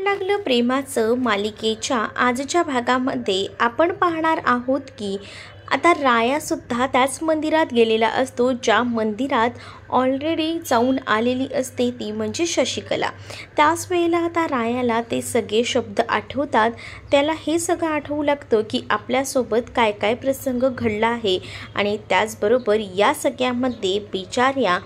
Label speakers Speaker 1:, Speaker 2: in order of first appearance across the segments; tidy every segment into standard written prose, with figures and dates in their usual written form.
Speaker 1: लागलं प्रेमाचं मालिकेच्या आजच्या भागामध्ये आपण पाहणार आहोत की आता रायासुद्धा त्याच मंदिरात गेलेला असतो, ज्या मंदिरात ऑलरेडी जाऊन आलेली असते ती म्हणजे शशिकला। त्याच वेळेला आता रायाला ते सगळे शब्द आठवतात। त्याला हे सगळं आठवू लागतं की आपल्यासोबत काय काय प्रसंग घडला आहे आणि त्याचबरोबर या सगळ्यामध्ये बिचाऱ्या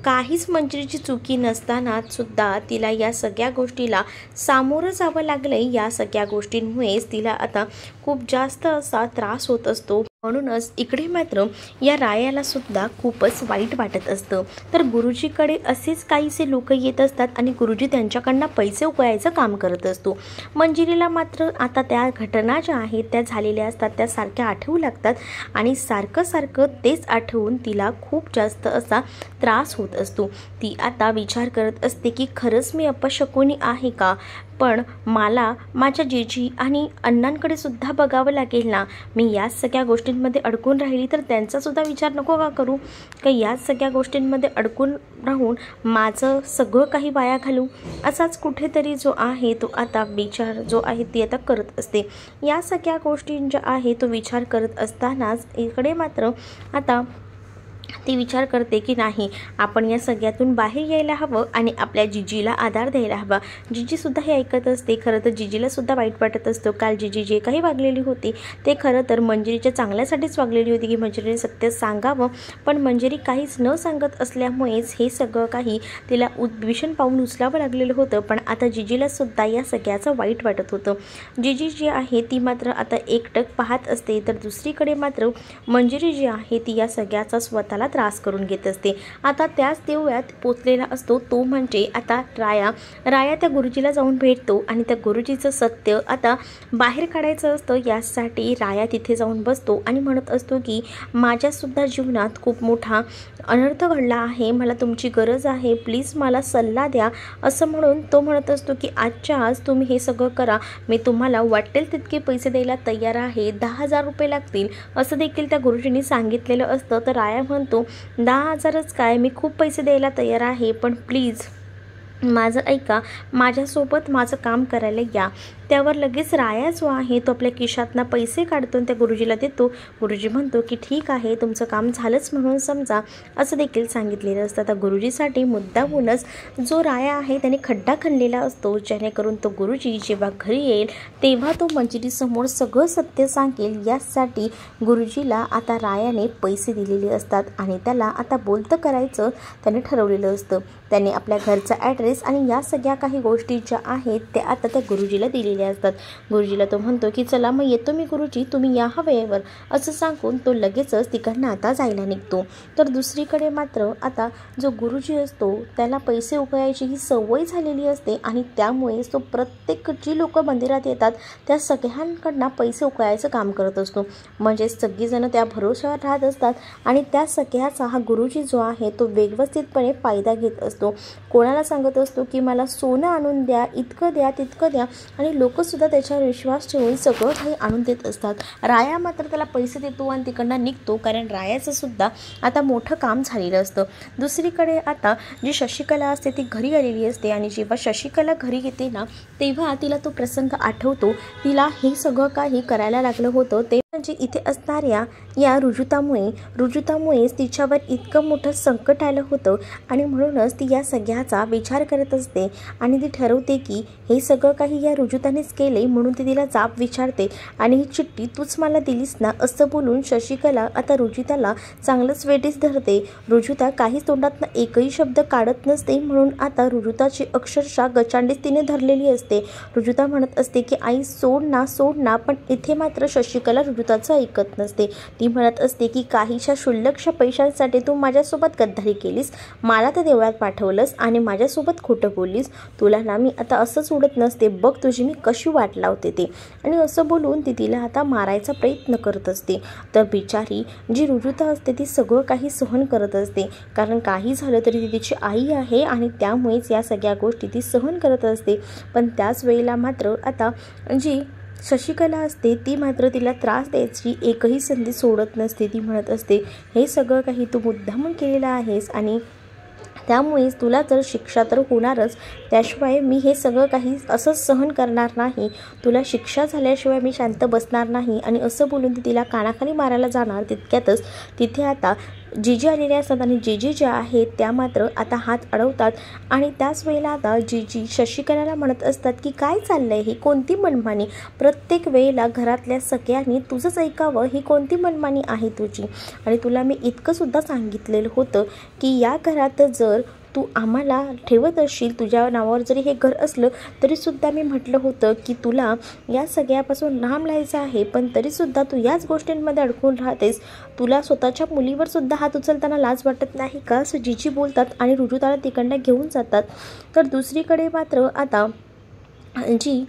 Speaker 1: काहीच मंजिरीची चुकी नसताना सुद्धा तिला या सगळ्या गोष्टीला सामोरं जावं लागलंय। या सगळ्या गोष्टींमुळेच तिला आता खूप जास्त असा त्रास होत असतो। म्हणूनच इकडे मात्र या रायाला सुद्धा खूपच वाईट वाटत असतं। तर गुरुजीकडे असेच काहीसे लोक येत असतात आणि गुरुजी त्यांच्याकडनं पैसे उकळायचं काम करत असतो। मंजिरीला मात्र आता त्या घटना ज्या आहेत त्या झालेल्या असतात त्या सारख्या आठवू लागतात आणि सारखं सारखं तेच आठवून तिला खूप जास्त असा त्रास होत असतो। ती आता विचार करत असते की खरंच मी अपशकुनी आहे का? पण मला माझ्या जीजी आणि अण्णांकडे सुद्धा बघावं लागेल ना। मी या सगळ्या गोष्टींमध्ये अडकून राहिली तर त्यांचा सुद्धा विचार नको का करू? का या सगळ्या गोष्टींमध्ये अडकून राहून माझं सगळं काही वाया घालू? असाच कुठेतरी जो आहे तो आता विचार जो आहे ती आता करत असते। या सगळ्या गोष्टींच्या आहे तो विचार करत असतानाच इकडे मात्र आता ती विचार करते की नाही, आपण या सगळ्यातून बाहेर यायला हवं आणि आपल्या जीजीला आधार द्यायला हवा। जीजीसुद्धा हे ऐकत असते। खरं तर जीजीलासुद्धा वाईट वाटत असतो। काल जीजी जे काही वागलेली होती ते खरं तर मंजिरीच्या चांगल्यासाठीच वागलेली होती की मंजिरीने सत्य सांगावं, पण मंजिरी काहीच न सांगत असल्यामुळेच हे सगळं काही तिला भीषण पाऊल उचलावं लागलेलं होतं। पण आता जीजीलासुद्धा या सगळ्याचं वाईट वाटत होतं। जीजी जी आहे ती मात्र आता एकटक पाहत असते, तर दुसरीकडे मात्र मंजिरी जी आहे ती या सगळ्याचा स्वतःला त्रास करून घेत असते। आता त्याच देवळात पोचलेला असतो तो म्हणजे आता राया त्या गुरुजीला जाऊन भेटतो आणि त्या गुरुजीचं सत्य आता बाहेर काढायचं असतं। यासाठी राया तिथे जाऊन बसतो आणि म्हणत असतो की माझ्यासुद्धा जीवनात खूप मोठा अनर्थ घडला आहे, मला तुमची गरज आहे, प्लीज मला सल्ला द्या। असं म्हणून तो म्हणत असतो की आजच्या आज तुम्ही हे सगळं करा, मी तुम्हाला वाटेल तितके पैसे द्यायला तयार आहे, 10,000 रुपये लागतील असं देखील त्या गुरुजींनी सांगितलेलं असतं। तर राया म्हणतो 10,000च काय, मी खूप पैसे द्यायला तयार आहे, पण प्लीज माझं ऐका, माझ्यासोबत माझं काम करायला या। त्यावर लगेच राया जो आहे तो आपल्या खिशातनं पैसे काढतो त्या गुरुजीला देतो। गुरुजी म्हणतो की ठीक आहे, तुमचं काम झालंच म्हणून समजा, असं देखील सांगितलेलं असतं। आता गुरुजीसाठी मुद्दामूनच जो राया आहे त्याने खड्डा खणलेला असतो, जेणेकरून तो गुरुजी जेव्हा घरी येईल तेव्हा तो मंजिरीसमोर सगळं सत्य सांगेल। यासाठी गुरुजीला आता रायाने पैसे दिलेले असतात आणि त्याला आता बोलतं करायचं त्याने ठरवलेलं असतं। त्याने आपल्या घरचा ॲड्रेस आणि या सगळ्या काही गोष्टी ज्या आहेत त्या आता त्या गुरुजीला दिलेल्या असतात। गुरुजीला तो म्हणतो की चला मग येतो मी गुरुजी, तुम्ही या वेळेवर, असं सांगून तो लगेचच तिकडनं आता जायला निघतो। तर दुसरीकडे मात्र आता जो गुरुजी असतो त्याला पैसे उकळायची ही सवय झालेली असते आणि त्यामुळे तो प्रत्येक जी लोक मंदिरात येतात त्या सगळ्यांकडनं पैसे उकळायचं काम करत असतो। म्हणजे सगळीजणं त्या भरोश्यावर राहत असतात आणि त्या सगळ्याचा हा गुरुजी जो आहे तो व्यवस्थितपणे फायदा घेत असतो। कोणाला सांगत असतो की मला सोनं आणून द्या, इतकं द्या, तितकं द्या, आणि लोकसुद्धा त्याच्यावर विश्वास ठेवून सगळं काही आणून देत असतात। राया मात्र त्याला पैसे देतो आणि तिकडनं निघतो, कारण रायाचं सुद्धा आता मोठं काम झालेलं असतं। दुसरीकडे आता जी शशिकला असते ती घरी आलेली असते आणि जेव्हा शशिकला घरी येते ना तेव्हा तिला तो प्रसंग आठवतो। तिला हे सगळं काही करायला लागलं होतं ते म्हणजे इथे असणाऱ्या या रुजुतामुळेच तिच्यावर इतकं मोठं संकट आलं होतं आणि म्हणूनच ती या सगळ्याचा विचार करत असते आणि ती ठरवते की हे सगळं काही या रुजुतानेच केले, म्हणून ती तिला जाब विचारते आणि ही चिठ्ठी तूच मला दिलीस ना, असं बोलून शशिकला आता रुजुताला चांगलंच वेठीस धरते। रुजुता काहीच तोंडातनं एकही शब्द काढत नसते, म्हणून आता रुजुताची अक्षरशः गचांडीच तिने धरलेली असते। रुजुता म्हणत असते की आई सोड ना, पण इथे मात्र शशिकला रुजुताचं ऐकत नसते। ती म्हणत असते की काहीशा क्षुल्लकशा पैशांसाठी तू माझ्यासोबत गद्दारी केलीस, मला त्या देवळात पाठवलंस आणि माझ्यासोबत खोटं बोललीस, तुला ना मी आता असंच उडत नसते, बघ तुझी मी कशी वाट लावते ते, आणि असं बोलून ती तिला आता मारायचा प्रयत्न करत असते। तर बिचारी जी रुजुता असते ती सगळं काही सहन करत असते, कारण काही झालं तरी ती तिची आई आहे आणि त्यामुळेच या सगळ्या गोष्टी ती सहन करत असते। पण त्याच वेळेला मात्र आता जी शशिकला असते ती मात्र तिला त्रास द्यायची एकही संधी सोडत नसते। ती म्हणत असते हे सगळं काही तू मुद्दामून केलेलं आहेस आणि त्यामुळेच तुला तर शिक्षा तर होणारच, त्याशिवाय मी हे सगळं काही असंच सहन करणार नाही, तुला शिक्षा झाल्याशिवाय मी शांत बसणार नाही. आणि असं बोलून ती तिला कानाखाली मारायला जाणार. तितक्यातच तिथे आता जीजी आलेले असतात आणि जीजी ज्या आहेत त्या मात्र आता हात अडवतात. आणि त्याच वेळेला आता जीजी शशिकलाला म्हणत असतात की काय चाललंय, ही कोणती मनमानी, प्रत्येक वेळेला घरातल्या सगळ्यांनी तुझंच ऐकावं, ही कोणती मनमानी आहे तुझी. आणि तुला मी इतकंसुद्धा सांगितलेलं होतं की या घरात जर तू आम्हाला ठेवत असशील, तुझ्या नावावर जरी हे घर असलं तरीसुद्धा मी म्हटलं होतं की तुला या सगळ्यापासून लांब राहायचं आहे, पण तरीसुद्धा तू याच गोष्टींमध्ये अडकून राहतेस. तुला स्वतःच्या मुलीवर सुद्धा हात उचलताना लाज वाटत नाही का, असं जीजी बोलतात आणि रुजुताला तिकडनं घेऊन जातात. तर दुसरीकडे मात्र आता जी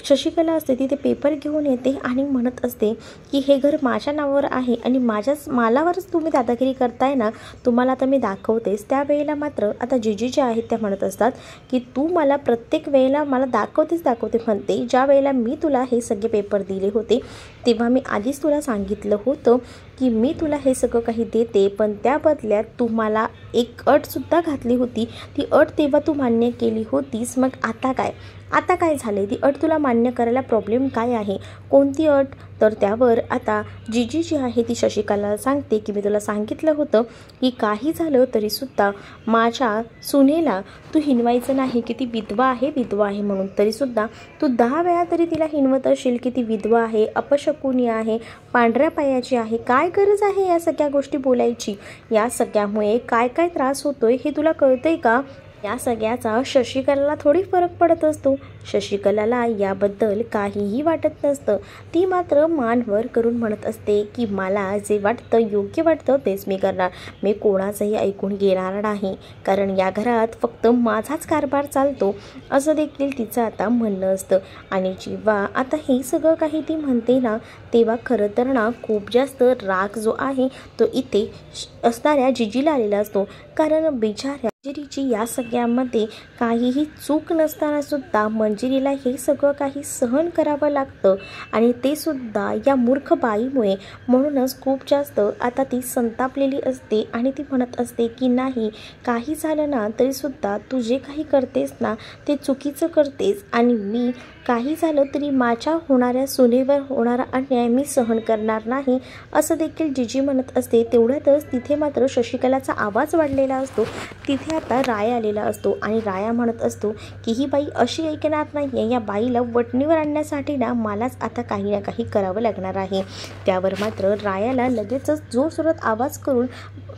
Speaker 1: शशिकला असते ती ते पेपर घेऊन येते आणि म्हणत असते की हे घर माझ्या नावावर आहे आणि मालावरच तुम्ही दादागिरी करताय ना, तुम्हाला आता मी दाखवतेस. त्यावेळेला मात्र आता जीजी ज्या आहेत त्या म्हणत असतात की तू मला प्रत्येक वेळेला मला दाखवते म्हणते. ज्या वेळेला मी तुला हे सगळे पेपर दिले होते तेव्हा मी आधीच तुला सांगितलं होतं की मी तुला हे सगळं काही देते, पण त्या बदल्यात तू मला एक अटसुद्धा घातली होती. ती अट तेव्हा तू मान्य केली होतीस, मग आता काय झाले, ती अट तुला मान्य करायला प्रॉब्लेम काय आहे, कोणती अट. तर त्यावर आता जीजी जी आहे ती शशिकलाला सांगते की मी तुला सांगितलं होतं की काही झालं तरीसुद्धा माझ्या सुनेला तू हिनवायचं नाही की ती विधवा आहे म्हणून. तरीसुद्धा तू 10 वेळा तरी तिला हिनवत असशील की ती विधवा आहे, अपशकुनी आहे, पांढऱ्या पायाची आहे. काय गरज आहे या सगळ्या गोष्टी बोलायची, या सगळ्यामुळे काय त्रास होतोय हे तुला कळतंय का. या सगळ्याचा शशिकलाला थोडी फरक पडत असतो. शशिकलाला याबद्दल काहीही वाटत नसतं. ती मात्र मान वर करून म्हणत असते की मला जे वाटतं, योग्य वाटतं तेच मी करणार, मी कोणाचंही ऐकून घेणार नाही, कारण या घरात फक्त माझाच कारभार चालतो, असं देखील तिचं आता म्हणणं असतं. आणि जेव्हा आता हे सगळं काही ती म्हणते ना, तेव्हा खरं तर ना खूप जास्त राग जो आहे तो इथे असणाऱ्या जीजीला आलेला असतो. कारण बिचाऱ्या मंजिरीची या सगळ्यामध्ये काहीही चूक नसताना सुद्धा मंजिरीला हे सगळं काही सहन करावं लागतं आणि ते सुद्धा या मूर्ख बाईमुळे. म्हणूनच खूप जास्त आता ती संतापलेली असते आणि ती म्हणत असते की नाही, काही झालं ना तरीसुद्धा तू जे काही करतेस ना ते चुकीचं करतेस आणि मी काही झालं तरी माझ्या होणाऱ्या सुनेवर होणारा अन्याय मी सहन करणार नाही, असं देखील जीजी म्हणत असते. तेवढ्यातच तिथे मात्र शशिकलाचा आवाज वाढलेला असतो. तिथे आता राया आलेला असतो आणि राया म्हणत असतो की ही बाई अशी ऐकणार नाही आहे, या बाईला वटणीवर आणण्यासाठी ना मलाच आता काही ना काही करावं लागणार आहे. त्यावर मात्र रायाला लगेचच जोरजोरात आवाज करून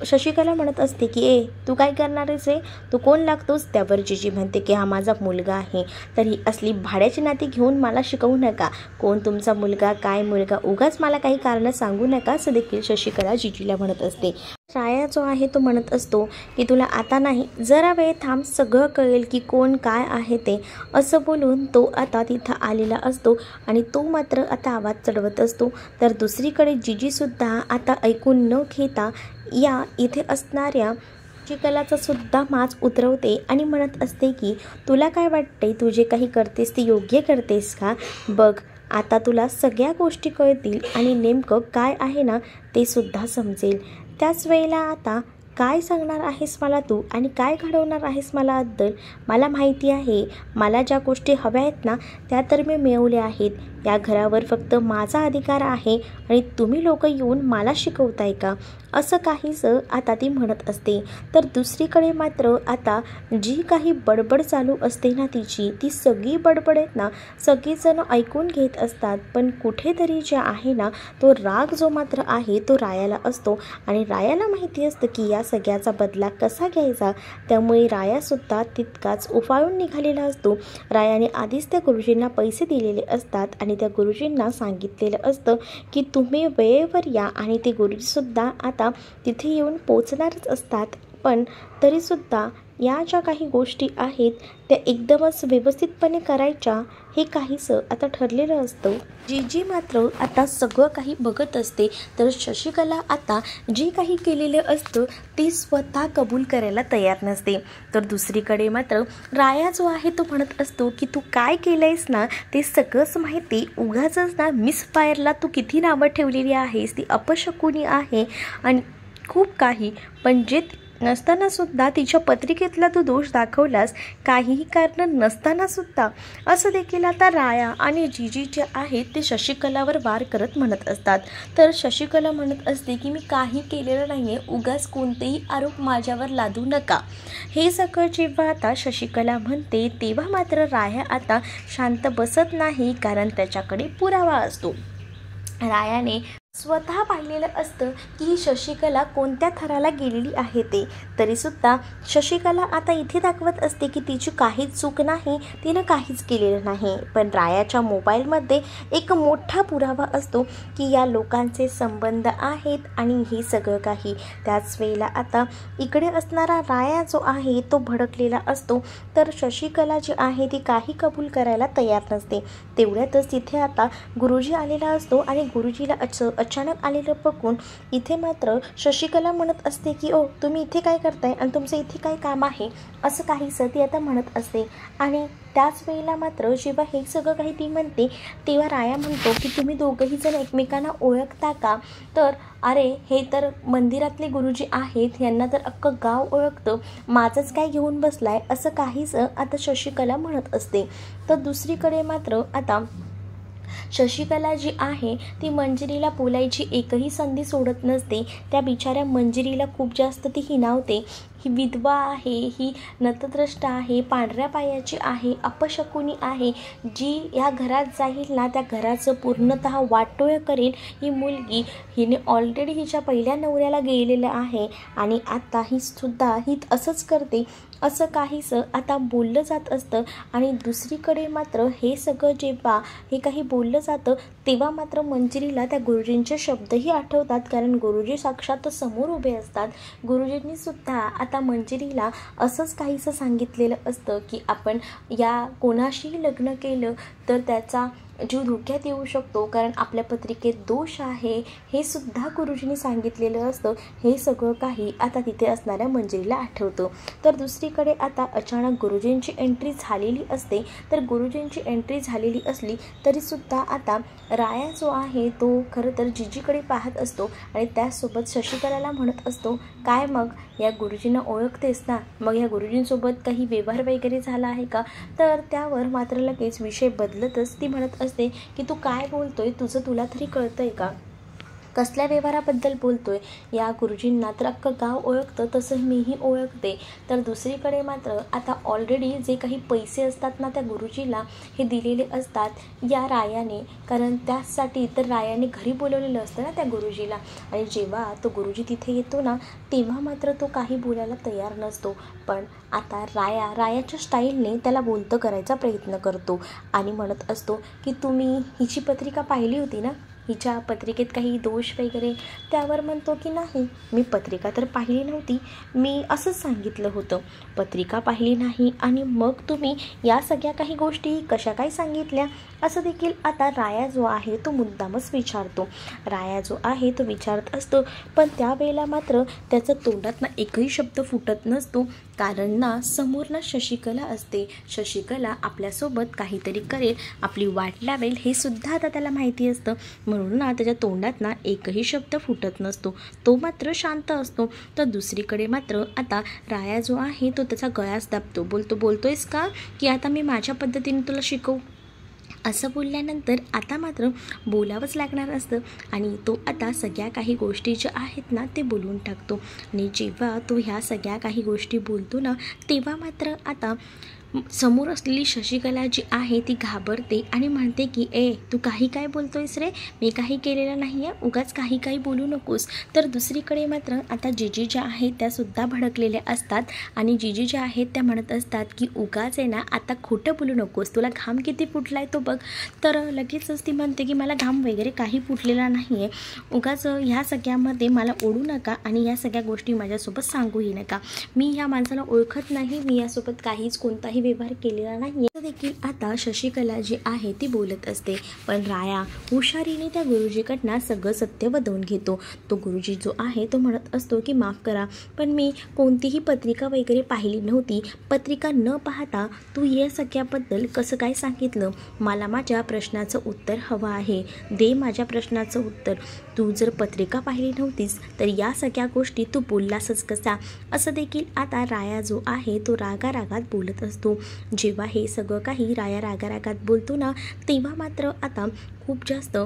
Speaker 1: शशिकला म्हणत असते की तू काय करणार आहेस रे, तू कोण लागतोस. त्यावर जीजी म्हणते की हा माझा मुलगा आहे, तर ही असली भाड्याची नाती घेऊन मला शिकवू नका, कोण तुमचा मुलगा, काय मुलगा, उगाच मला काही कारणं सांगू नका, असं देखील शशिकला जीजीला म्हणत असते. राया जो आहे तो म्हणत असतो की तुला आता नाही, जरा वेळ थांब, सगळं कळेल की कोण काय आहे ते, असं बोलून तो आता तिथं आलेला असतो आणि तो मात्र आता आवाज चढवत असतो. तर दुसरीकडे जीजीसुद्धा आता ऐकून न घेता या इथे असणाऱ्या शशिकलाचा सुद्धा माज उतरवते आणि म्हणत असते की तुला काय वाटते, तू जे काही करतेस ते योग्य करतेस का, बघ आता तुला सगळ्या गोष्टी कळतील आणि नेमकं काय आहे ना ते सुद्धा समजेल. त्याच वेळेला आता काय सांगणार आहेस मला तू आणि काय घडवणार आहेस मला अद्दल, मला माहिती आहे, मला ज्या गोष्टी हव्या आहेत ना त्या तर मी मिळवल्या आहेत, या घरावर फक्त माझा अधिकार आहे आणि तुम्ही लोक येऊन मला शिकवताय का, असं काहीसं आता ती म्हणत असते. तर दुसरीकडे मात्र आता जी काही बडबड चालू असते ना तिची, ती सगळी बडबड आहेत ना सगळीजण ऐकून घेत असतात, पण कुठेतरी जे आहे ना तो राग जो मात्र आहे तो रायाला असतो आणि रायाला माहिती असतं की या सगळ्याचा बदला कसा घ्यायचा. त्यामुळे रायासुद्धा तितकाच उफाळून निघालेला असतो. रायाने आधीच त्या गुरुजींना पैसे दिलेले असतात आणि त्या गुरुजींना सांगितलेलं असतं की तुम्ही वेळेवर या आणि ते गुरुजीसुद्धा आता तिथे येऊन पोचणारच असतात. पण तरीसुद्धा या ज्या काही गोष्टी आहेत त्या एकदमच व्यवस्थितपणे करायच्या हे काहीसं आता ठरलेलं असतं. जीजी मात्र आता सगळं काही बघत असते. तर शशिकला आता जे काही केलेलं असतं ते स्वतः कबूल करायला तयार नसते. तर दुसरीकडे मात्र राया जो आहे तो म्हणत असतो की तू काय केलं आहेस ना ते सगळंच माहिती, उगाचच ना मिसफायरला तू किती नावं ठेवलेली आहेस, ती अपशकुनी आहे आणि खूप काही, पण जे नसतानासुद्धा तिच्या पत्रिकेतला तू दोष दाखवलास, काहीही कारण नसतानासुद्धा. असं देखील आता राया आणि जीजी जे आहेत ते शशिकलावर वार करत म्हणत असतात. तर शशिकला म्हणत असते की मी काही केलेलं नाही आहे, उगाच कोणतेही आरोप माझ्यावर लादू नका. हे सगळं जेव्हा आता शशिकला म्हणते तेव्हा मात्र राया आता शांत बसत नाही, कारण त्याच्याकडे पुरावा असतो. रायाने स्वतः पाहिलेलं असतं की ही शशिकला कोणत्या थराला गेलेली आहे ते. तरीसुद्धा शशिकला आता इथे दाखवत असते की तिची काहीच चूक नाही, तिनं काहीच केलेलं नाही. पण रायाच्या मोबाईलमध्ये एक मोठा पुरावा असतो की या लोकांचे संबंध आहेत आणि हे सगळं काही. त्याच वेळेला आता इकडे असणारा राया जो आहे तो भडकलेला असतो. तर शशिकला जी आहे ती काही कबूल करायला तयार नसते. तेवढ्यातच तिथे आता गुरुजी आलेला असतो आणि गुरुजीला अचानक आलेलं बघून इथे मात्र शशिकला म्हणत असते की ओ तुम्ही इथे काय करताय आणि तुमचं इथे काय काम आहे, असं काहीसं ती आता म्हणत असते. आणि त्याच वेळेला मात्र जेव्हा हे सगळं काही ती म्हणते तेव्हा राया म्हणतो की तुम्ही दोघंही जण एकमेकांना ओळखता का. तर अरे हे तर मंदिरातले गुरुजी आहेत, यांना तर अख्खं गाव ओळखतं, माझंच काय घेऊन बसलाय, असं काहीसं आता शशिकला म्हणत असते. तर दुसरीकडे मात्र आता शशिकला जी आहे ती मंजिरीला बोलायची एकही संधी सोडत नसते. त्या बिचाऱ्या मंजिरीला खूप जास्त ती हिणावते. ही विधवा आहे, ही नतद्रष्ट आहे, पांढऱ्या पायाची आहे, अपशकुनी आहे, जी ह्या घरात जाईल ना त्या घराचं पूर्णतः वाटोळं करेल. ही मुलगी हिने ऑलरेडी हिच्या पहिल्या नवऱ्याला गेलेलं आहे आणि आता ही सुद्धा ही असंच करते, असं काहीसं आता बोललं जात असतं. आणि दुसरीकडे मात्र हे सगळं जेव्हा हे काही बोललं जातं तेव्हा मात्र मंजिरीला त्या गुरुजींचे शब्दही आठवतात, कारण गुरुजी साक्षात समोर उभे असतात. गुरुजींनी सुद्धा आता मंजिरीला असंच काहीसं सांगितलेलं असतं की आपण या कोणाशीही लग्न केलं तर त्याचा जीव धोक्यात येऊ शकतो, कारण आपल्या पत्रिकेत दोष आहे, हे सुद्धा गुरुजींनी सांगितलेलं असतं. हे सगळं काही आता तिथे असणाऱ्या मंजिरीला आठवतं. तर दुसरीकडे आता अचानक गुरुजींची एंट्री झालेली असते. तर गुरुजींची एंट्री झालेली असली तरीसुद्धा आता राया जो आहे तो खरं तर जीजीकडे पाहत असतो आणि त्याचसोबत शशिकलाला म्हणत असतो काय मग या गुरुजींना ओळखतेस ना, मग या गुरुजींसोबत काही व्यवहार वगैरे झाला आहे का. तर त्यावर मात्र लगेच विषय बदलतच ती म्हणत असते की तू काय बोलतोय, तुला तरी कळतंय का, कसल्या व्यवहाराबद्दल बोलतोय. या गुरुजींना तर अख्खं गाव ओळखतं, तसं मीही ओळखते. तर दुसरीकडे मात्र आता ऑलरेडी जे काही पैसे असतात ना त्या गुरुजीला हे दिलेले असतात या रायाने, कारण त्यासाठी तर रायाने घरी बोलवलेलं असतं ना त्या गुरुजीला. आणि जेव्हा तो गुरुजी तिथे येतो ना तेव्हा मात्र तो काही बोलायला तयार नसतो. पण आता रायाच्या स्टाईलने त्याला बोलतं करायचा प्रयत्न करतो आणि म्हणत असतो की तुम्ही हिची पत्रिका पाहिली होती ना, हिच्या पत्रिकेत काही दोष वगैरे. त्यावर म्हणतो की नाही, मी पत्रिका तर पाहिली नव्हती, मी असंच सांगितलं होतं. पत्रिका पाहिली नाही आणि मग तुम्ही या सगळ्या काही गोष्टी कशा काय सांगितल्या, असं देखील आता राया जो आहे तो मुद्दामच विचारतो. राया जो आहे तो विचारत असतो, पण त्यावेळेला मात्र त्याचं तोंडात ना एकही शब्द फुटत नसतो, कारण ना समोर ना शशिकला असते. शशिकला आपल्यासोबत काहीतरी करेल, आपली वाट लावेल, हे सुद्धा आता त्याला माहिती असतं. म्हणून ना त्याच्या तोंडात ना एकही शब्द फुटत नसतो, तो मात्र शांत असतो. तर दुसरीकडे मात्र आता राया जो आहे तो त्याचा गळाच दाबतो. बोलतोयस का की आता मी माझ्या पद्धतीने तुला शिकवू. असं बोलल्यानंतर आता मात्र बोलावंच लागणार असतं आणि तो आता सगळ्या काही गोष्टी ज्या आहेत ना ते बोलून टाकतो. आणि जेव्हा तो ह्या सगळ्या काही गोष्टी बोलतो ना तेव्हा मात्र आता समोर असलेली शशिकला जी आहे ती घाबरते आणि म्हणते की तू काय बोलतोयस रे, मी काही केलेलं नाही आहे, उगाच काही बोलू नकोस. तर दुसरीकडे मात्र आता जीजी ज्या आहेत त्यासुद्धा भडकलेल्या असतात आणि जीजी ज्या आहेत त्या म्हणत असतात की उगाच आहे ना आता खोटं बोलू नकोस, तुला घाम किती फुटला आहे तो बघ. तर लगेचच ती म्हणते की मला घाम वगैरे काही फुटलेला नाही आहे, उगाच ह्या सगळ्यामध्ये मला ओढू नका आणि या सगळ्या गोष्टी माझ्यासोबत सांगूही नका. मी ह्या माणसाला ओळखत नाही, मी यासोबत काहीच कोणताही व्यवहार केलेला नाही. देखील आता शशिकला जी आहे ती बोलत असते, पण राया हुशारीने त्या गुरुजीकडनं सगळं सत्य वदवून घेतो. तो गुरुजी जो आहे तो म्हणत असतो की माफ करा, पण मी कोणतीही पत्रिका वगैरे पाहिली नव्हती. पत्रिका न पाहता तू या सगळ्याबद्दल कसं काय सांगितलं. मला माझ्या प्रश्नाचं उत्तर हवं आहे, दे माझ्या प्रश्नाचं उत्तर. तू जर पत्रिका पाहिली नव्हतीस तर या सगळ्या गोष्टी तू बोललासच कसा, असं देखील आता राया जो आहे तो रागारागात बोलत असतो. जेव्हा हे सगळं काही राया रागारागात बोलतो ना, तेव्हा मात्र आता खूप जास्त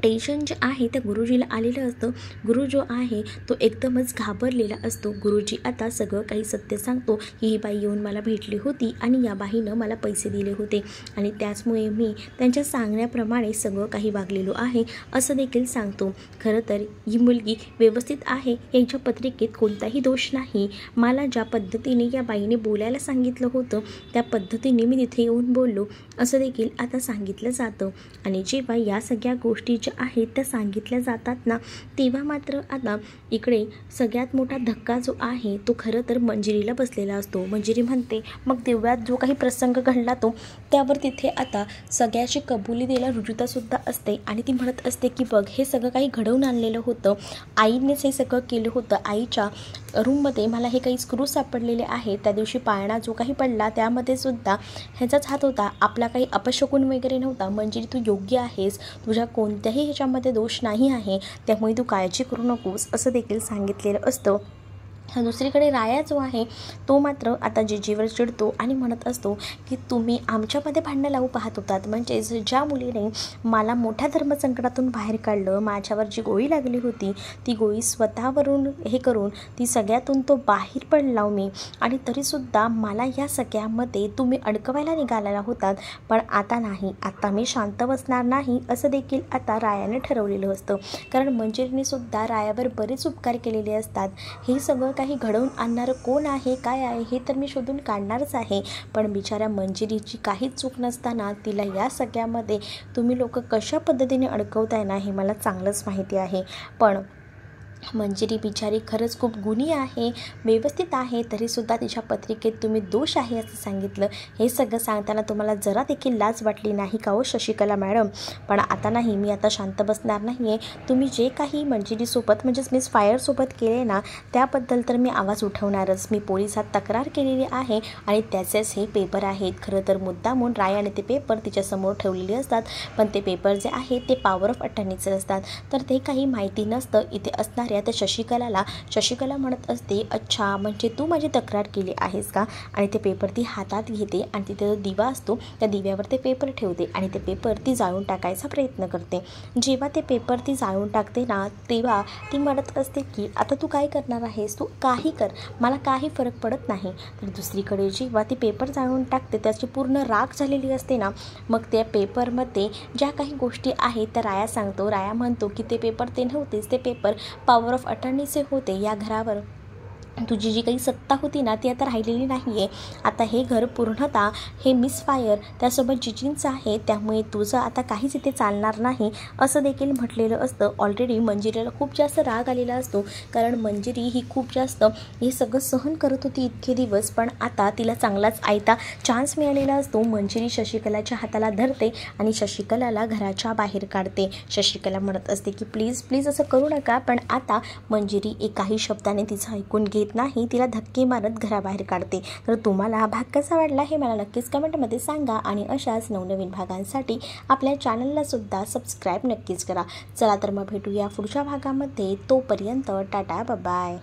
Speaker 1: टेन्शन जे आहे त्या गुरुजीला आलेलं असतं. गुरु जो आहे तो एकदमच घाबरलेला असतो. गुरुजी आता सगळं काही सत्य सांगतो की ही बाई येऊन मला भेटली होती आणि या बाईनं मला पैसे दिले होते आणि त्याचमुळे मी त्यांच्या सांगण्याप्रमाणे सगळं काही वागलेलो आहे असं देखील सांगतो. खरं तर ही मुलगी व्यवस्थित आहे, यांच्या पत्रिकेत कोणताही दोष नाही. मला ज्या पद्धतीने या बाईने बोलायला सांगितलं होतं त्या पद्धतीने मी तिथे येऊन बोललो असं देखील आता सांगितलं जातं. आणि जेव्हा या सगळ्या गोष्टी ज्या आहेत त्या सांगितल्या जातात ना, तेव्हा मात्र आता इकडे सगळ्यात मोठा धक्का जो आहे तो खरं तर मंजिरीला बसलेला असतो. मंजिरी म्हणते, मग देवळात जो काही प्रसंग घडला तो त्यावर तिथे आता सगळ्याची कबुली द्यायला रुजुतासुद्धा असते आणि ती म्हणत असते की बघ हे सगळं काही घडवून आणलेलं होतं, आईनेच हे सगळं केलं होतं. आईच्या रूममध्ये मला हे काही स्क्रू सापडलेले आहेत. त्या दिवशी पाळणा जो काही पडला त्यामध्ये सुद्धा ह्याचाच हात होता, आपला काही अपशकुन वगैरे नव्हता. मंजिरी तू योग्य आहेस, तुझ्या कोणत्याही ह्याच्यामध्ये दोष नाही आहे, त्यामुळे तू काळजी करू नकोस असं देखील सांगितलेलं असतं. दुसरीकडे राया जो आहे तो मात्र आता जिजीवर चिडतो आणि म्हणत असतो की तुम्ही आमच्यामध्ये भांडणं लावू पाहत होतात. म्हणजेच ज्या मुलीने मला मोठ्या धर्मसंकटातून बाहेर काढलं, माझ्यावर जी गोळी लागली होती ती गोळी स्वतःवरून हे करून ती सगळ्यातून तो बाहेर पडला मी, आणि तरीसुद्धा मला या सगळ्यामध्ये तुम्ही अडकवायला निघालेला होतात. पण आता नाही, आता मी शांत बसणार नाही असं देखील आता रायाने ठरवलेलं असतं. कारण मंजिरीने सुद्धा रायावर बरेच उपकार केलेले असतात. हे सगळं काही घडवून आणणारं कोण आहे काय आहे हे तर मी शोधून काढणारच आहे. पण बिचाऱ्या मंजिरीची काहीच चूक नसताना तिला या सगळ्यामध्ये तुम्ही लोक कशा पद्धतीने अडकवताय ना हे मला चांगलंच माहिती आहे. पण मंजिरी बिचारी खरंच खूप गुणी आहे, व्यवस्थित आहे, तरीसुद्धा तिच्या पत्रिकेत तुम्ही दोष आहे असं सांगितलं. हे सगळं सांगताना तुम्हाला जरा देखील लाज वाटली नाही का हो शशिकला मॅडम? पण आता नाही, मी आता शांत बसणार नाही आहे. तुम्ही जे काही मंजिरीसोबत म्हणजेच मिस फायरसोबत केले ना त्याबद्दल तर मी आवाज उठवणारच. मी पोलिसात तक्रार केलेली आहे आणि त्याचेच हे पेपर आहेत. खरं तर मुद्दामून रायाने ते पेपर तिच्यासमोर ठेवलेले असतात, पण ते पेपर जे आहेत ते पॉवर ऑफ अटर्नीचे असतात. तर ते काही माहिती नसतं इथे असणाऱ्या त्या शशिकला म्हणत असते, अच्छा म्हणजे तू माझी तक्रार केली आहेस का? आणि ते पेपर ती हातात घेते आणि तिथे जो दिवा असतो त्या दिव्यावर ते पेपर ठेवते आणि ते पेपर ती जाळून टाकायचा प्रयत्न करते. जेव्हा ते पेपर ती जाळून टाकते ना तेव्हा ती म्हणत असते की आता तू काय करणार आहेस, तू काही कर, मला काही फरक पडत नाही. तर दुसरीकडे जेव्हा ती पेपर जाळून टाकते त्याची पूर्ण राख झालेली असते ना, मग त्या पेपरमध्ये ज्या काही गोष्टी आहेत त्या राया सांगतो. राया म्हणतो की ते पेपर ते नव्हतेच, ते पेपर पॉवर ऑफ अटर्नीचे होते. या घरावर तुझी जी काही सत्ता होती ना ती आता राहिलेली नाही आहे. आता हे घर पूर्णतः हे मिस फायर त्यासोबत जिजींचं आहे, त्यामुळे तुझं आता काहीच इथे चालणार नाही असं देखील म्हटलेलं असतं. ऑलरेडी मंजिरीला खूप जास्त राग आलेला असतो, कारण मंजिरी ही खूप जास्त हे सगळं सहन करत होती इतके दिवस, पण आता तिला चांगलाच आयता चान्स मिळालेला असतो. मंजिरी शशिकलाच्या हाताला धरते आणि शशिकलाला घराच्या बाहेर काढते. शशिकला म्हणत असते की प्लीज प्लीज असं करू नका, पण आता मंजिरी एकाही शब्दाने तिचं ऐकून घेत नाही, तिला धक्के मारत घराबाहेर काढते. तर तुम्हाला हा भाग कसा वाटला हे मला नक्कीच कमेंटमध्ये सांगा आणि अशाच नवनवीन भागांसाठी आपल्या चॅनलला सुद्धा सबस्क्राईब नक्कीच करा. चला तर मग भेटूया पुढच्या भागामध्ये. तोपर्यंत टाटा बाय.